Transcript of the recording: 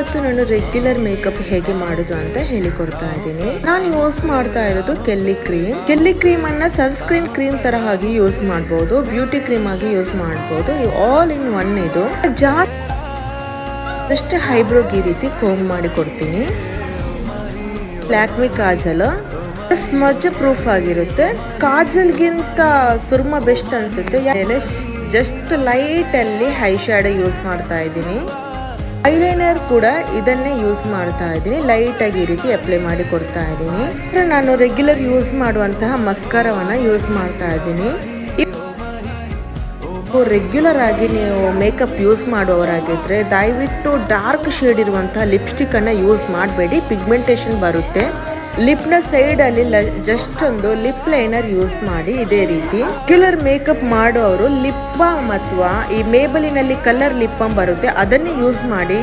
ಇವತ್ತು ನಾನು regular makeup ಹೇಗೆ ಮಾಡುದು ಅಂತ ಹೇಳಿಕೊಡ್ತಾ ಇದ್ದೀನಿ. ನಾನು ಯೂಸ್ ಮಾಡ್ತಾ ಇರೋದು ಕೆಲ್ಲಿ ಕ್ರೀಮ್ ಅನ್ನ ಸನ್ಸ್ಕ್ರೀನ್ ಕ್ರೀಮ್ ತರ ಆಗಿ ಯೂಸ್ ಮಾಡಬಹುದು, ಬ್ಯೂಟಿ ಕ್ರೀಮ್ ಆಗಿ ಯೂಸ್ ಮಾಡಬಹುದು. ಆಲ್ ಇನ್ ಒನ್ ಇದು. ಜಸ್ಟ್ ಐಬ್ರೋಗೆ ಈ ರೀತಿ ಕೋಂಬ್ ಮಾಡಿ ಕೊಡ್ತೀನಿ. ಲ್ಯಾಕ್ಮಿ ಕಾಜಲ್ ಸ್ಮಜ್ ಪ್ರೂಫ್ ಆಗಿರುತ್ತೆ. ಕಾಜಲ್ಗಿಂತ ಸುರ್ಮ ಬೆಸ್ಟ್ ಅನ್ಸುತ್ತೆ. ಜಸ್ಟ್ ಲೈಟ್ ಅಲ್ಲಿ ಐ ಶ್ಯಾಡೋ ಯೂಸ್ ಮಾಡ್ತಾ ಇದ್ದೀನಿ. ಐಲೈನರ್ ಕೂಡ ಇದನ್ನೇ ಯೂಸ್ ಮಾಡ್ತಾ ಇದ್ದೀನಿ. ಲೈಟ್ ಆಗಿ ಈ ರೀತಿ ಅಪ್ಲೈ ಮಾಡಿ ಕೊಡ್ತಾ ಇದ್ದೀನಿ. ನಾನು ರೆಗ್ಯುಲರ್ ಯೂಸ್ ಮಾಡುವಂತಹ ಮಸ್ಕಾರವನ್ನ ಯೂಸ್ ಮಾಡ್ತಾ ಇದ್ದೀನಿ. ರೆಗ್ಯುಲರ್ ಆಗಿ ನೀವು ಮೇಕಪ್ ಯೂಸ್ ಮಾಡುವವರಾಗಿದ್ರೆ ದಯವಿಟ್ಟು ಡಾರ್ಕ್ ಶೇಡ್ ಇರುವಂತಹ ಲಿಪ್ಸ್ಟಿಕ್ ಅನ್ನ ಯೂಸ್ ಮಾಡಬೇಡಿ. ಪಿಗ್ಮೆಂಟೇಶನ್ ಬರುತ್ತೆ. ಲಿಪ್ ನ ಸೈಡ್ ಅಲ್ಲಿ ಜಸ್ಟ್ ಒಂದು ಲಿಪ್ ಲೈನರ್ ಯೂಸ್ ಮಾಡಿ. ಇದೇ ರೀತಿ ರೆಗ್ಯುಲರ್ ಮೇಕಪ್ ಮಾಡುವವರು ಲಿಪ್ ಬಾಮ್ ಅಥವಾ ಈ ಮೇಬಲಿನಲ್ಲಿ ಕಲರ್ ಲಿಪ್ ಬಾಮ್ ಬರುತ್ತೆ, ಅದನ್ನೇ ಯೂಸ್ ಮಾಡಿ.